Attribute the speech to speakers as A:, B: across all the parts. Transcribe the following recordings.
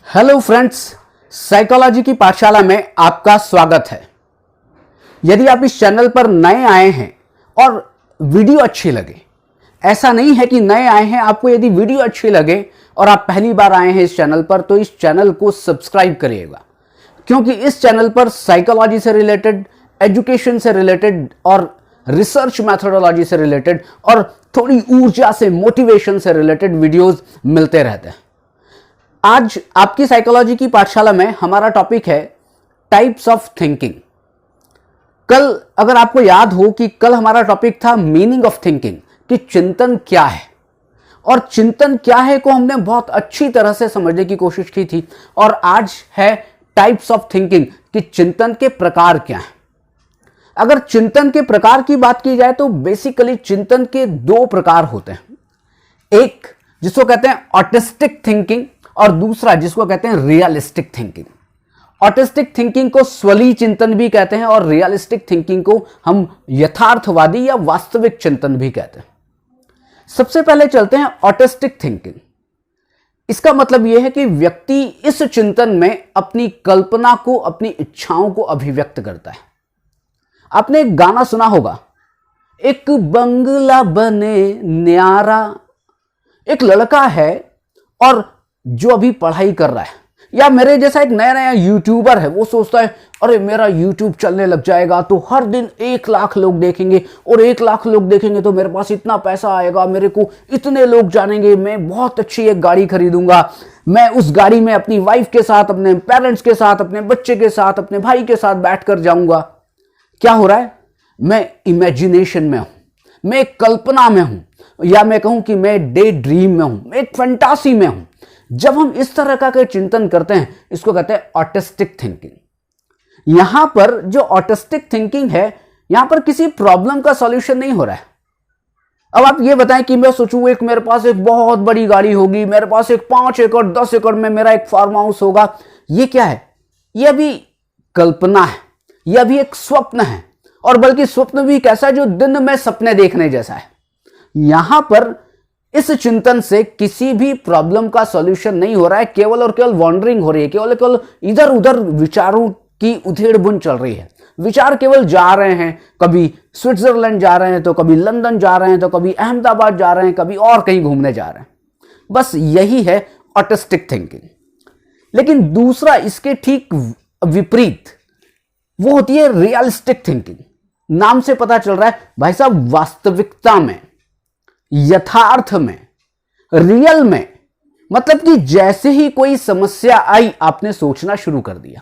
A: Hello friends, psychology की पाठशाला में आपका स्वागत है। यदि आप इस चैनल पर नए आए हैं और वीडियो अच्छी लगे, ऐसा नहीं है कि नए आए हैं, आपको यदि वीडियो अच्छी लगे और आप पहली बार आए हैं इस चैनल पर, तो इस चैनल को सब्सक्राइब करिएगा, क्योंकि इस चैनल पर साइकोलॉजी से रिलेटेड, एजुकेशन से रिलेटेड और रिसर्च मैथोडोलॉजी से रिलेटेड और थोड़ी ऊर्जा से, मोटिवेशन से रिलेटेड वीडियोस मिलते रहते हैं। आज आपकी साइकोलॉजी की पाठशाला में हमारा टॉपिक है टाइप्स ऑफ थिंकिंग। कल अगर आपको याद हो कि कल हमारा टॉपिक था मीनिंग ऑफ थिंकिंग, कि चिंतन क्या है, और चिंतन क्या है को हमने बहुत अच्छी तरह से समझने की कोशिश की थी। और आज है टाइप्स ऑफ थिंकिंग, कि चिंतन के प्रकार क्या हैं। अगर चिंतन के प्रकार की बात की जाए तो बेसिकली चिंतन के दो प्रकार होते हैं। एक जिसको कहते हैं ऑटिस्टिक थिंकिंग और दूसरा जिसको कहते हैं रियलिस्टिक थिंकिंग। ऑटिस्टिक थिंकिंग को स्वलीय चिंतन भी कहते हैं और रियलिस्टिक थिंकिंग को हम यथार्थवादी या वास्तविक चिंतन भी कहते हैं। सबसे पहले चलते हैं ऑटिस्टिक थिंकिंग। इसका मतलब यह है कि व्यक्ति इस चिंतन में अपनी कल्पना को, अपनी इच्छाओं को अभिव्यक्त करता है। आपने एक गाना सुना होगा, एक बंगला बने न्यारा। एक लड़का है और जो अभी पढ़ाई कर रहा है, या मेरे जैसा एक नया नया यूट्यूबर है, वो सोचता है अरे मेरा यूट्यूब चलने लग जाएगा तो हर दिन 1 लाख लोग देखेंगे, और 1 लाख लोग देखेंगे तो मेरे पास इतना पैसा आएगा, मेरे को इतने लोग जानेंगे, मैं बहुत अच्छी एक गाड़ी खरीदूंगा, मैं उस गाड़ी में अपनी वाइफ के साथ, अपने पेरेंट्स के साथ, अपने बच्चे के साथ, अपने भाई के साथ बैठकर जाऊंगा। क्या हो रहा है? मैं इमेजिनेशन में हूं, मैं एक कल्पना में हूं, या मैं कहूं कि मैं डे ड्रीम में हूं, मैं एक फैंटासी में हूं। जब हम इस तरह का चिंतन करते हैं, इसको कहते हैं ऑटिस्टिक थिंकिंग। यहां पर जो ऑटिस्टिक थिंकिंग है, यहां पर किसी प्रॉब्लम का सॉल्यूशन नहीं हो रहा है। अब आप ये बताएं कि मैं सोचूं एक मेरे पास एक बहुत बड़ी गाड़ी होगी, मेरे पास एक 5 एकड़ 10 एकड़ में मेरा एक फार्म हाउस होगा। ये क्या है? ये अभी कल्पना है, यह अभी एक स्वप्न है, और बल्कि स्वप्न भी कैसा है, जो दिन में सपने देखने जैसा है। यहां पर इस चिंतन से किसी भी प्रॉब्लम का सॉल्यूशन नहीं हो रहा है, केवल और केवल वॉन्डरिंग हो रही है, केवल केवल इधर उधर विचारों की उधेड़ बुन चल रही है। विचार केवल जा रहे हैं, कभी स्विट्जरलैंड जा रहे हैं, तो कभी लंदन जा रहे हैं, तो कभी अहमदाबाद जा रहे हैं, कभी और कहीं घूमने जा रहे हैं। बस यही है ऑटिस्टिक थिंकिंग। लेकिन दूसरा, इसके ठीक विपरीत, वो होती है रियलिस्टिक थिंकिंग। नाम से पता चल रहा है भाई साहब, वास्तविकता में, यथार्थ में, रियल में। मतलब कि जैसे ही कोई समस्या आई, आपने सोचना शुरू कर दिया।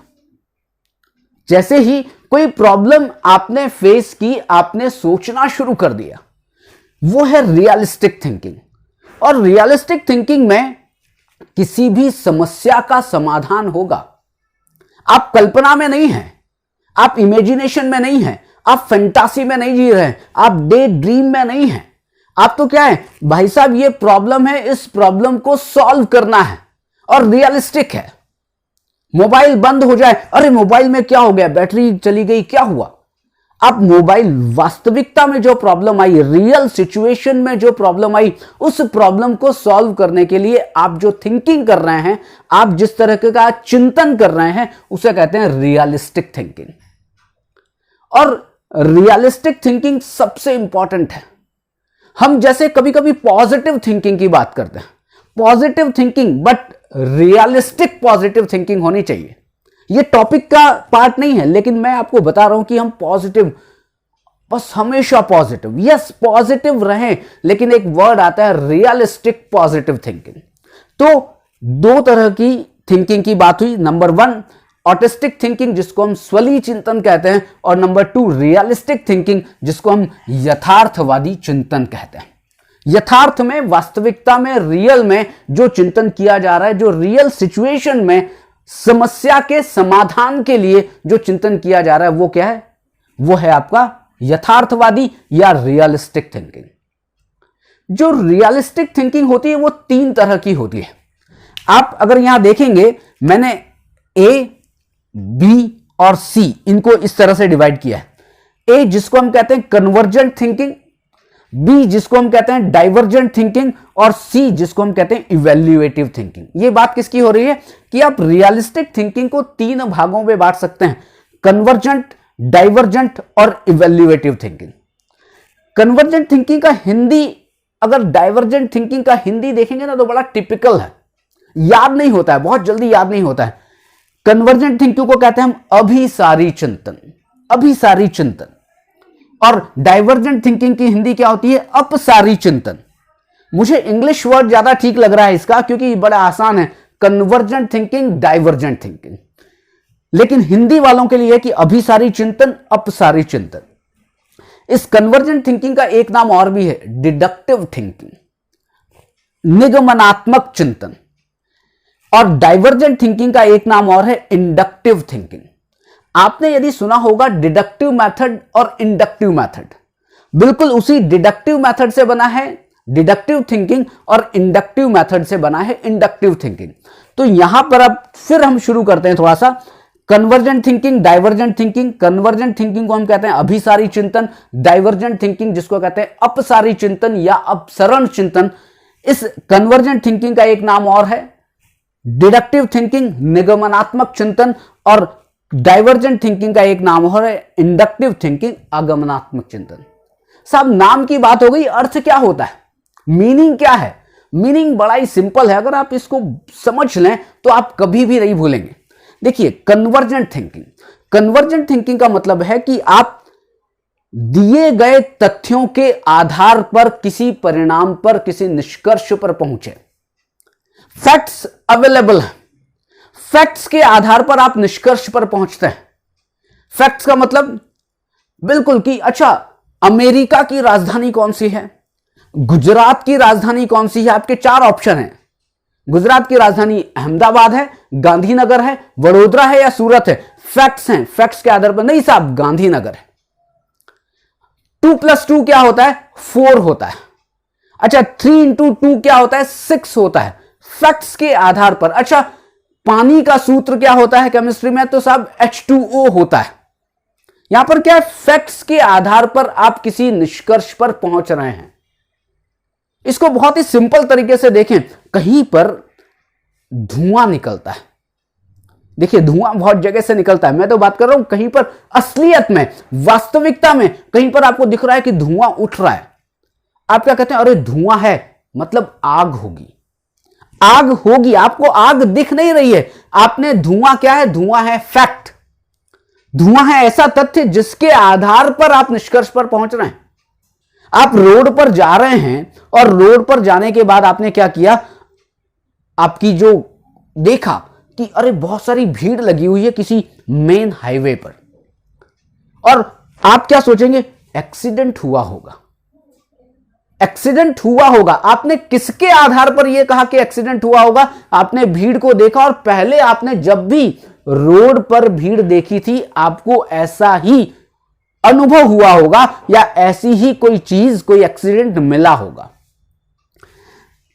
A: जैसे ही कोई प्रॉब्लम आपने फेस की, आपने सोचना शुरू कर दिया। वो है रियलिस्टिक थिंकिंग। और रियलिस्टिक थिंकिंग में किसी भी समस्या का समाधान होगा। आप कल्पना में नहीं हैं, आप इमेजिनेशन में नहीं हैं, आप फैंटासी में नहीं जी रहे हैं, आप डे ड्रीम में नहीं हैं। आप तो क्या है भाई साहब, ये प्रॉब्लम है, इस प्रॉब्लम को सॉल्व करना है, और रियलिस्टिक है। मोबाइल बंद हो जाए, अरे मोबाइल में क्या हो गया, बैटरी चली गई, क्या हुआ? आप मोबाइल, वास्तविकता में जो प्रॉब्लम आई, रियल सिचुएशन में जो प्रॉब्लम आई, उस प्रॉब्लम को सॉल्व करने के लिए आप जो थिंकिंग कर रहे हैं, आप जिस तरह का चिंतन कर रहे हैं, उसे कहते हैं रियलिस्टिक थिंकिंग। और रियलिस्टिक थिंकिंग सबसे इंपॉर्टेंट है। हम जैसे कभी कभी पॉजिटिव थिंकिंग की बात करते हैं, positive thinking, but realistic positive thinking होनी चाहिए। ये टॉपिक का पार्ट नहीं है, लेकिन मैं आपको बता रहा हूं कि हम पॉजिटिव, बस हमेशा पॉजिटिव, यस पॉजिटिव रहें, लेकिन एक वर्ड आता है रियलिस्टिक पॉजिटिव थिंकिंग। तो दो तरह की थिंकिंग की बात हुई। नंबर 1 ऑटिस्टिक थिंकिंग, जिसको हम स्वलीय चिंतन कहते हैं, और नंबर 2 रियलिस्टिक थिंकिंग, जिसको हम यथार्थवादी चिंतन कहते हैं। यथार्थ में, वास्तविकता में, रियल में जो चिंतन किया जा रहा है, जो रियल सिचुएशन में समस्या के समाधान के लिए जो चिंतन किया जा रहा है, वो क्या है? वो है आपका यथार्थवादी या रियलिस्टिक थिंकिंग। जो रियलिस्टिक थिंकिंग होती है वो 3 तरह की होती है। आप अगर यहां देखेंगे, मैंने ए, बी और सी, इनको इस तरह से डिवाइड किया है। ए जिसको हम कहते हैं कन्वर्जेंट थिंकिंग, बी जिसको हम कहते हैं डाइवर्जेंट थिंकिंग, और सी जिसको हम कहते हैं इवैल्यूएटिव थिंकिंग। ये बात किसकी हो रही है कि आप रियलिस्टिक थिंकिंग को 3 भागों में बांट सकते हैं, कन्वर्जेंट, डाइवर्जेंट और इवैल्यूएटिव थिंकिंग। कन्वर्जेंट थिंकिंग का हिंदी, अगर डाइवर्जेंट थिंकिंग का हिंदी देखेंगे ना तो बड़ा टिपिकल है, याद नहीं होता है, बहुत जल्दी याद नहीं होता है। कन्वर्जेंट थिंकिंग को कहते हैं हम अभिसारी चिंतन, अभिसारी चिंतन। और डाइवर्जेंट थिंकिंग की हिंदी क्या होती है? अपसारी चिंतन। मुझे इंग्लिश वर्ड ज्यादा ठीक लग रहा है इसका, क्योंकि बड़ा आसान है, कन्वर्जेंट थिंकिंग, डाइवर्जेंट थिंकिंग। लेकिन हिंदी वालों के लिए कि अभिसारी चिंतन, अपसारी चिंतन। इस कन्वर्जेंट थिंकिंग का एक नाम और भी है, डिडक्टिव थिंकिंग, निगमनात्मक चिंतन। और डाइवर्जेंट थिंकिंग का एक नाम और है, इंडक्टिव थिंकिंग। आपने यदि सुना होगा डिडक्टिव मेथड और इंडक्टिव मेथड, बिल्कुल उसी डिडक्टिव मेथड से बना है डिडक्टिव थिंकिंग और इंडक्टिव मेथड से बना है इंडक्टिव थिंकिंग। तो यहां पर अब फिर हम शुरू करते हैं थोड़ा सा, convergent thinking, divergent thinking. Convergent thinking को हम कहते हैं अभिसारी चिंतन, डाइवर्जेंट थिंकिंग जिसको कहते हैं अपसारी चिंतन या अपसरण चिंतन। इस कन्वर्जेंट थिंकिंग का एक नाम और है डिडक्टिव थिंकिंग, निगमनात्मक चिंतन। और डाइवर्जेंट थिंकिंग का एक नाम और है इंडक्टिव थिंकिंग, आगमनात्मक चिंतन। साहब नाम की बात हो गई, अर्थ क्या होता है, मीनिंग क्या है? मीनिंग बड़ा ही सिंपल है, अगर आप इसको समझ लें तो आप कभी भी नहीं भूलेंगे। देखिए कन्वर्जेंट थिंकिंग, कन्वर्जेंट थिंकिंग का मतलब है कि आप दिए गए तथ्यों के आधार पर किसी परिणाम पर, किसी निष्कर्ष पर पहुंचे। फैक्ट्स अवेलेबल है, फैक्ट्स के आधार पर आप निष्कर्ष पर पहुंचते हैं। फैक्ट्स का मतलब बिल्कुल कि अच्छा अमेरिका की राजधानी कौन सी है, गुजरात की राजधानी कौन सी है, आपके 4 ऑप्शन हैं। गुजरात की राजधानी अहमदाबाद है, गांधीनगर है, वडोदरा है या सूरत है। फैक्ट्स हैं, फैक्ट्स के आधार पर नहीं साहब गांधीनगर है। 2 + 2 क्या होता है? 4 होता है। अच्छा 3 × 2 क्या होता है? 6 होता है। फैक्ट्स के आधार पर। अच्छा पानी का सूत्र क्या होता है केमिस्ट्री में? तो साहब H2O होता है। यहां पर क्या है? फैक्ट्स के आधार पर आप किसी निष्कर्ष पर पहुंच रहे हैं। इसको बहुत ही सिंपल तरीके से देखें, कहीं पर धुआं निकलता है, देखिए धुआं बहुत जगह से निकलता है, मैं तो बात कर रहा हूं कहीं पर असलियत में, वास्तविकता में कहीं पर आपको दिख रहा है कि धुआं उठ रहा है। आप क्या कहते हैं? अरे धुआं है मतलब आग होगी, आग होगी। आपको आग दिख नहीं रही है, आपने धुआं क्या है? धुआं है फैक्ट, धुआं है ऐसा तथ्य जिसके आधार पर आप निष्कर्ष पर पहुंच रहे हैं। आप रोड पर जा रहे हैं और रोड पर जाने के बाद आपने क्या किया? आपकी जो देखा कि अरे बहुत सारी भीड़ लगी हुई है किसी मेन हाईवे पर, और आप क्या सोचेंगे? एक्सीडेंट हुआ होगा, एक्सीडेंट हुआ होगा। आपने किसके आधार पर यह कहा कि एक्सीडेंट हुआ होगा? आपने भीड़ को देखा, और पहले आपने जब भी रोड पर भीड़ देखी थी आपको ऐसा ही अनुभव हुआ होगा या ऐसी ही कोई चीज, कोई एक्सीडेंट मिला होगा।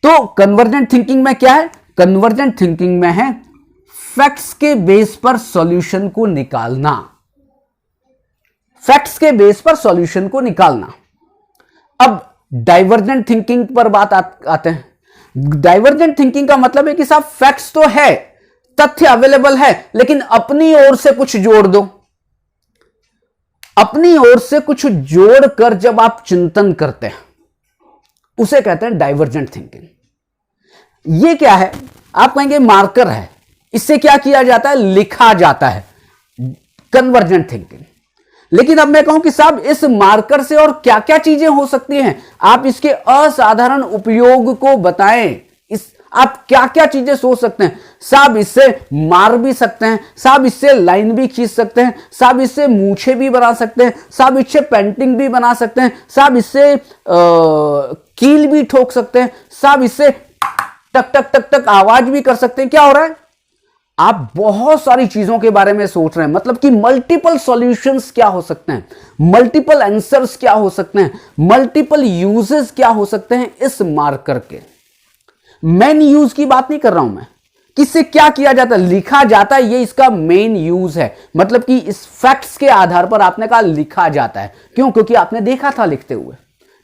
A: तो कन्वर्जेंट थिंकिंग में क्या है? कन्वर्जेंट थिंकिंग में है फैक्ट्स के बेस पर सॉल्यूशन को निकालना, फैक्ट्स के बेस पर सॉल्यूशन को निकालना। अब डाइवर्जेंट थिंकिंग पर बात आते हैं। डाइवर्जेंट थिंकिंग का मतलब है कि साहब फैक्ट्स तो है, तथ्य अवेलेबल है, लेकिन अपनी ओर से कुछ जोड़ दो। अपनी ओर से कुछ जोड़कर जब आप चिंतन करते हैं उसे कहते हैं डाइवर्जेंट थिंकिंग। ये क्या है? आप कहेंगे मार्कर है, इससे क्या किया जाता है? लिखा जाता है, कन्वर्जेंट थिंकिंग। लेकिन अब मैं कहूं कि साहब इस मार्कर से और क्या क्या चीजें हो सकती हैं, आप इसके असाधारण उपयोग को बताएं। आप क्या क्या चीजें सोच सकते हैं? साहब इससे मार भी सकते हैं, साहब इससे लाइन भी खींच सकते हैं, साहब इससे मूछे भी बना सकते हैं, साहब इससे पेंटिंग भी बना सकते हैं, साहब इससे कील भी ठोक सकते हैं, साहब इससे टक टक टक टक आवाज भी कर सकते हैं। क्या हो रहा है? आप बहुत सारी चीजों के बारे में सोच रहे हैं, मतलब कि मल्टीपल सॉल्यूशंस क्या हो सकते हैं, मल्टीपल आंसर्स क्या हो सकते हैं, मल्टीपल यूजेस क्या हो सकते हैं इस मार्कर के। मेन यूज की बात नहीं कर रहा हूं मैं, किससे क्या किया जाता है? लिखा जाता है, ये इसका मेन यूज है। मतलब कि इस फैक्ट्स के आधार पर आपने कहा लिखा जाता है, क्यों? क्योंकि आपने देखा था लिखते हुए।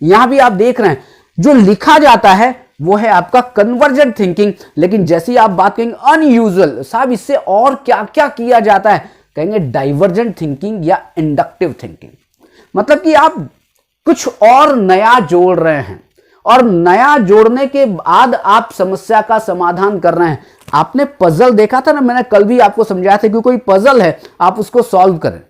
A: यहां भी आप देख रहे हैं जो लिखा जाता है वो है आपका कन्वर्जेंट थिंकिंग। लेकिन जैसे ही आप बात करेंगे अनयूजुअल, साहब इससे और क्या क्या किया जाता है, कहेंगे डाइवर्जेंट थिंकिंग या इंडक्टिव थिंकिंग। मतलब कि आप कुछ और नया जोड़ रहे हैं और नया जोड़ने के बाद आप समस्या का समाधान कर रहे हैं। आपने पजल देखा था ना, मैंने कल भी आपको समझाया था कि कोई पजल है, आप उसको सॉल्व करें,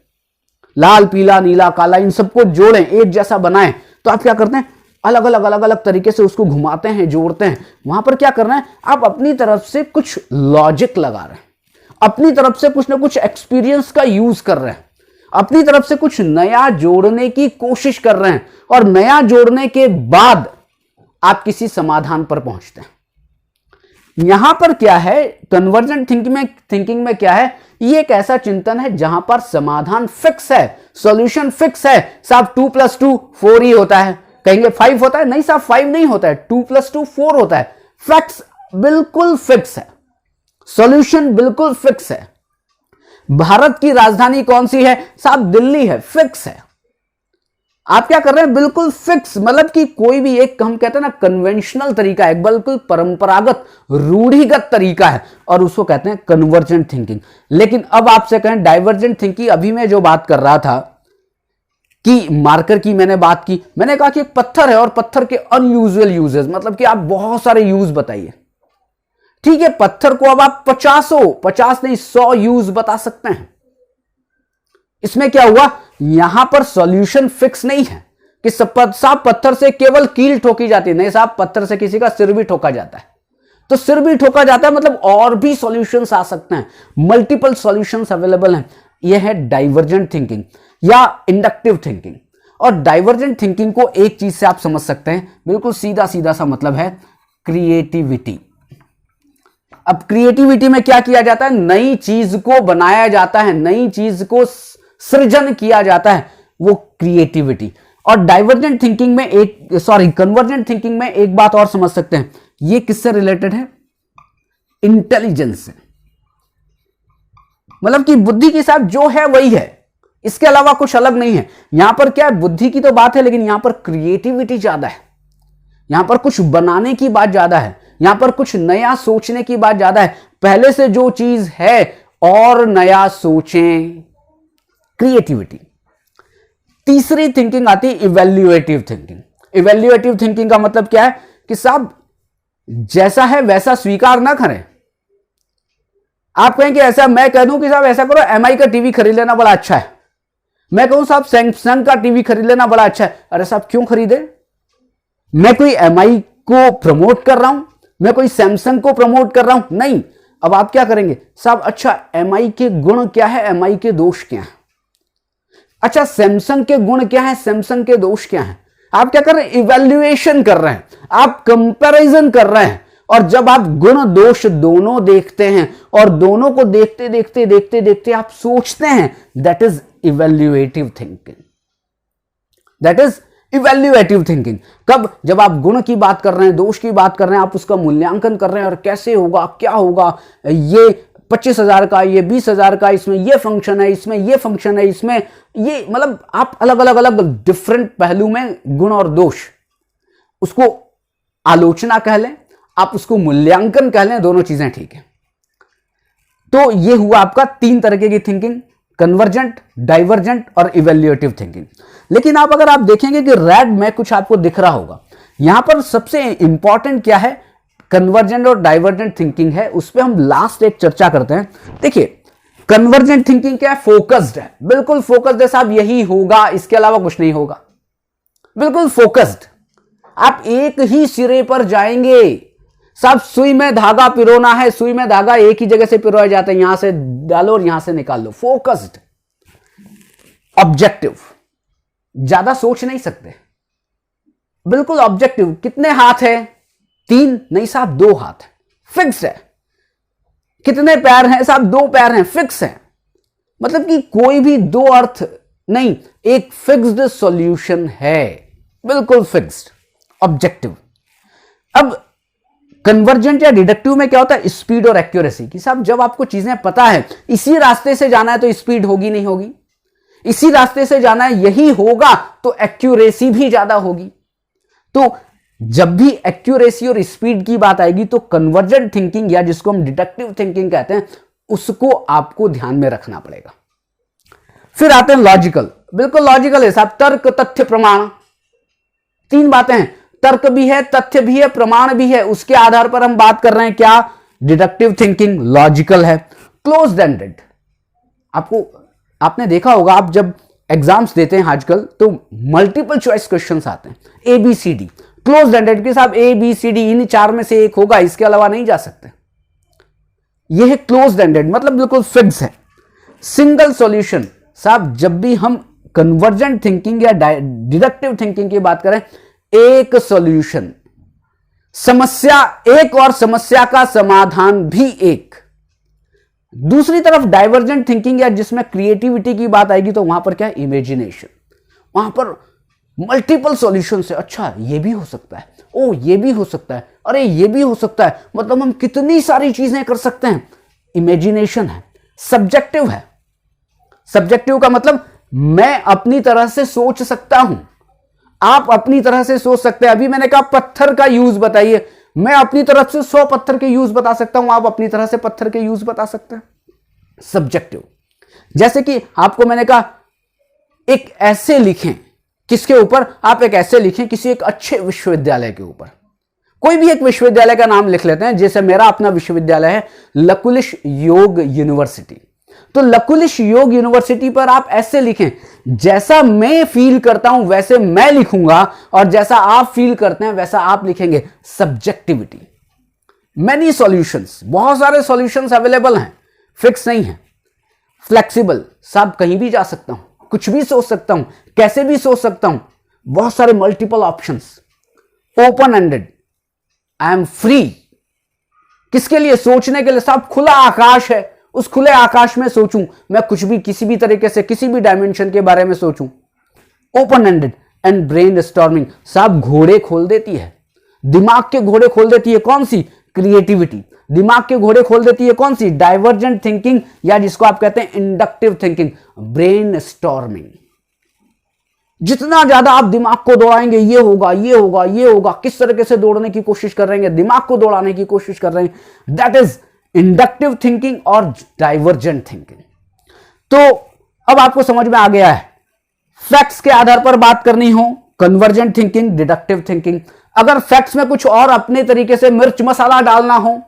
A: लाल पीला नीला काला इन सबको जोड़ें, एक जैसा बनाएं, तो आप क्या करते हैं, अलग अलग तरीके से उसको घुमाते हैं, जोड़ते हैं। वहां पर क्या करना है, आप अपनी तरफ से कुछ लॉजिक लगा रहे हैं, अपनी तरफ से कुछ ना कुछ एक्सपीरियंस का यूज कर रहे हैं, अपनी तरफ से कुछ नया जोड़ने की कोशिश कर रहे हैं, और नया जोड़ने के बाद आप किसी समाधान पर पहुंचते हैं। यहां पर क्या है, कन्वर्जेंट थिंकिंग में क्या है, ये एक ऐसा चिंतन है जहां पर समाधान फिक्स है, सॉल्यूशन फिक्स है। साहब 2 + 2 4 ही होता है, कहेंगे 5 होता है, नहीं साहब 5 नहीं होता है, 2 + 2 4 होता है। फैक्ट्स बिल्कुल फिक्स है, सॉल्यूशन बिल्कुल फिक्स है। भारत की राजधानी कौन सी है, साहब दिल्ली है, फिक्स है। आप क्या कर रहे हैं, बिल्कुल फिक्स, मतलब कि कोई भी एक, हम कहते हैं ना कन्वेंशनल तरीका है, बिल्कुल परंपरागत रूढ़िगत तरीका है, और उसको कहते हैं कन्वर्जेंट थिंकिंग। लेकिन अब आपसे कहें डाइवर्जेंट थिंकिंग, अभी मैं जो बात कर रहा था कि मार्कर की मैंने बात की, मैंने कहा कि एक पत्थर है और पत्थर के अनयूजुअल यूजेस, मतलब कि आप बहुत सारे यूज बताइए। ठीक है, पत्थर को अब आप 50 नहीं 100 यूज बता सकते हैं। इसमें क्या हुआ, यहां पर सॉल्यूशन फिक्स नहीं है कि साहब पत्थर से केवल कील ठोकी जाती है, नहीं साहब पत्थर से किसी का सिर भी ठोका जाता है। तो सिर भी ठोका जाता है, मतलब और भी सॉल्यूशंस आ सकते हैं, मल्टीपल सॉल्यूशंस अवेलेबल हैं। यह है डाइवर्जेंट थिंकिंग या इंडक्टिव थिंकिंग। और डाइवर्जेंट थिंकिंग को एक चीज से आप समझ सकते हैं, बिल्कुल सीधा सीधा सा मतलब है क्रिएटिविटी। अब क्रिएटिविटी में क्या किया जाता है, नई चीज को बनाया जाता है, नई चीज को सृजन किया जाता है, वो क्रिएटिविटी। और डाइवर्जेंट थिंकिंग में कन्वर्जेंट थिंकिंग में एक बात और समझ सकते हैं, ये किससे रिलेटेड है, इंटेलिजेंस से। मतलब कि बुद्धि के साथ जो है वही है, इसके अलावा कुछ अलग नहीं है। यहां पर क्या है, बुद्धि की तो बात है, लेकिन यहां पर क्रिएटिविटी ज्यादा है, यहां पर कुछ बनाने की बात ज्यादा है, यहां पर कुछ नया सोचने की बात ज्यादा है। पहले से जो चीज है और नया सोचें, क्रिएटिविटी। तीसरी थिंकिंग आती है इवैल्यूएटिव थिंकिंग। इवैल्यूएटिव थिंकिंग का मतलब क्या है कि साहब जैसा है वैसा स्वीकार ना करें। आप कहें कि ऐसा, मैं कह दूं कि साहब ऐसा करो, एमआई का टीवी खरीद लेना बड़ा अच्छा है, मैं कहूं साहब सैमसंग का टीवी खरीद लेना बड़ा अच्छा है। अरे साहब क्यों खरीदे, मैं कोई एमआई को प्रमोट कर रहा हूं, मैं कोई सैमसंग को प्रमोट कर रहा हूं, नहीं। अब आप क्या करेंगे, साहब अच्छा एमआई के गुण क्या है, एमआई के दोष क्या है, अच्छा सैमसंग के गुण क्या है, सैमसंग के दोष क्या है। आप क्या कर रहे हैं, इवैल्यूएशन कर रहे हैं, आप कंपैरिजन कर रहे हैं। और जब आप गुण दोष दोनों देखते हैं और दोनों को देखते देखते देखते देखते आप सोचते हैं, that is evaluative thinking, that is evaluative thinking. कब, जब आप गुण की बात कर रहे हैं, दोष की बात कर रहे हैं, आप उसका मूल्यांकन कर रहे हैं, और कैसे होगा, क्या होगा, ये 25,000 का, ये 20,000 का, इसमें ये फंक्शन है, इसमें ये फंक्शन है, इसमें ये, मतलब आप अलग अलग डिफरेंट पहलू में गुण और दोष, उसको आलोचना कह लें, आप उसको मूल्यांकन कह लें, दोनों चीजें ठीक है। तो ये हुआ आपका 3 तरीके की थिंकिंग, कन्वर्जेंट, डाइवर्जेंट और इवैल्यूएटिव थिंकिंग। लेकिन अगर आप देखेंगे कि रेड में कुछ आपको दिख रहा होगा, यहां पर सबसे इंपॉर्टेंट क्या है, कन्वर्जेंट और डाइवर्जेंट थिंकिंग है, उस पर हम लास्ट एक चर्चा करते हैं। देखिए कन्वर्जेंट थिंकिंग क्या है, फोकस्ड है, बिल्कुल फोकस्ड है साहब, यही होगा, इसके अलावा कुछ नहीं होगा, बिल्कुल फोकस्ड। आप एक ही सिरे पर जाएंगे साहब, सुई में धागा पिरोना है, सुई में धागा एक ही जगह से पिरोया जाता है, यहां से डालो और यहां से निकाल लो, फोकस्ड। ऑब्जेक्टिव, ज्यादा सोच नहीं सकते, बिल्कुल ऑब्जेक्टिव। कितने हाथ है, 3 नहीं साहब 2 हाथ है, फिक्स है। कितने पैर हैं साहब, 2 पैर हैं, फिक्स है। मतलब कि कोई भी 2 अर्थ नहीं, एक फिक्स्ड सॉल्यूशन है, बिल्कुल फिक्स्ड, ऑब्जेक्टिव। अब कन्वर्जेंट या डिडक्टिव में क्या होता है, स्पीड और एक्यूरेसी की। साहब जब आपको चीजें पता है, इसी रास्ते से जाना है तो स्पीड होगी नहीं होगी, इसी रास्ते से जाना है यही होगा तो एक्यूरेसी भी ज्यादा होगी। तो जब भी एक्यूरेसी और स्पीड की बात आएगी तो कन्वर्जेंट थिंकिंग या जिसको हम डिडक्टिव थिंकिंग कहते हैं उसको आपको ध्यान में रखना पड़ेगा। फिर आते हैं लॉजिकल। बिल्कुल लॉजिकल है साहब, तर्क तथ्य प्रमाण, तीन बातें हैं, तर्क भी है, तथ्य भी है, प्रमाण भी है, उसके आधार पर हम बात कर रहे हैं क्या, डिडक्टिव थिंकिंग, लॉजिकल है। क्लोज्ड एंडेड, आपने देखा होगा आप जब एग्जाम्स देते हैं आजकल तो मल्टीपल चॉइस क्वेश्चंस आते हैं, A B C D. Closed ended के साहब ए बी सी डी इन चार में से एक होगा, इसके अलावा नहीं जा सकते। यह है क्लोज्ड एंडेड, मतलब बिल्कुल फिक्स है। सिंगल सॉल्यूशन, साहब जब भी हम कन्वर्जेंट थिंकिंग या डिडक्टिव थिंकिंग की बात करें, एक सॉल्यूशन, समस्या एक और समस्या का समाधान भी एक। दूसरी तरफ डाइवर्जेंट थिंकिंग या जिसमें क्रिएटिविटी की बात आएगी तो वहां पर क्या है, इमेजिनेशन, वहां पर मल्टीपल सॉल्यूशंस है। अच्छा ये भी हो सकता है, ओ ये भी हो सकता है, अरे ये भी हो सकता है, मतलब हम कितनी सारी चीजें कर सकते हैं। इमेजिनेशन है। सब्जेक्टिव है। सब्जेक्टिव का मतलब मैं अपनी तरह से सोच सकता हूं, आप अपनी तरह से सोच सकते हैं। अभी मैंने कहा पत्थर का यूज बताइए, मैं अपनी तरफ से 100 पत्थर के यूज बता सकता हूं, आप अपनी तरह से पत्थर के यूज बता सकते हैं। सब्जेक्टिव, जैसे कि आपको मैंने कहा एक ऐसे लिखें, किसके ऊपर, आप एक ऐसे लिखें किसी एक अच्छे विश्वविद्यालय के ऊपर, कोई भी एक विश्वविद्यालय का नाम लिख लेते हैं। जैसे मेरा अपना विश्वविद्यालय है लकुलिश योग यूनिवर्सिटी, तो लकुलिश योग यूनिवर्सिटी पर आप ऐसे लिखें, जैसा मैं फील करता हूं वैसे मैं लिखूंगा और जैसा आप फील करते हैं वैसा आप लिखेंगे। सब्जेक्टिविटी। मेनी सॉल्यूशंस, बहुत सारे सॉल्यूशंस अवेलेबल हैं, फिक्स नहीं है। फ्लेक्सिबल, साहब कहीं भी जा सकता हूं, कुछ भी सोच सकता हूं, कैसे भी सोच सकता हूं, बहुत सारे multiple options. Open ended, I am free, किसके लिए, सोचने के लिए। साहब खुला आकाश है, उस खुले आकाश में सोचूं, मैं कुछ भी किसी भी तरीके से किसी भी डायमेंशन के बारे में सोचूं। Open ended and brain storming, साहब घोड़े खोल देती है, दिमाग के घोड़े खोल देती है। कौन सी, क्रिएटिविटी। दिमाग के घोड़े खोल देती है कौन सी, डाइवर्जेंट थिंकिंग या जिसको आप कहते हैं इंडक्टिव थिंकिंग, ब्रेन स्टॉर्मिंग। जितना ज्यादा आप दिमाग को दौड़ाएंगे, ये होगा ये होगा ये होगा, किस तरीके से दौड़ने की कोशिश कर रहे हैं, दिमाग को दौड़ाने की कोशिश कर रहे हैं, दैट इज इंडक्टिव थिंकिंग और डाइवर्जेंट थिंकिंग। तो अब आपको समझ में आ गया है, फैक्ट्स के आधार पर बात करनी हो, कन्वर्जेंट थिंकिंग, डिडक्टिव थिंकिंग। अगर फैक्ट्स में कुछ और अपने तरीके से मिर्च मसाला डालना हो,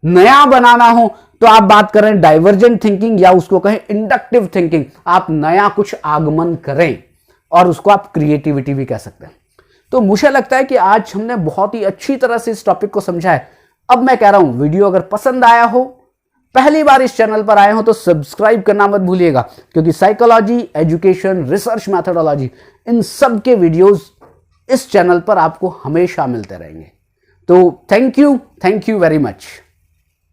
A: नया बनाना हो, तो आप बात करें डाइवर्जेंट थिंकिंग या उसको कहें इंडक्टिव थिंकिंग। आप नया कुछ आगमन करें और उसको आप क्रिएटिविटी भी कह सकते हैं। तो मुझे लगता है कि आज हमने बहुत ही अच्छी तरह से इस टॉपिक को समझा है। अब मैं कह रहा हूं वीडियो अगर पसंद आया हो, पहली बार इस चैनल पर आए हो तो सब्सक्राइब करना मत भूलिएगा, क्योंकि साइकोलॉजी, एजुकेशन, रिसर्च मैथोडोलॉजी, इन सब के वीडियोस इस चैनल पर आपको हमेशा मिलते रहेंगे। तो थैंक यू वेरी मच।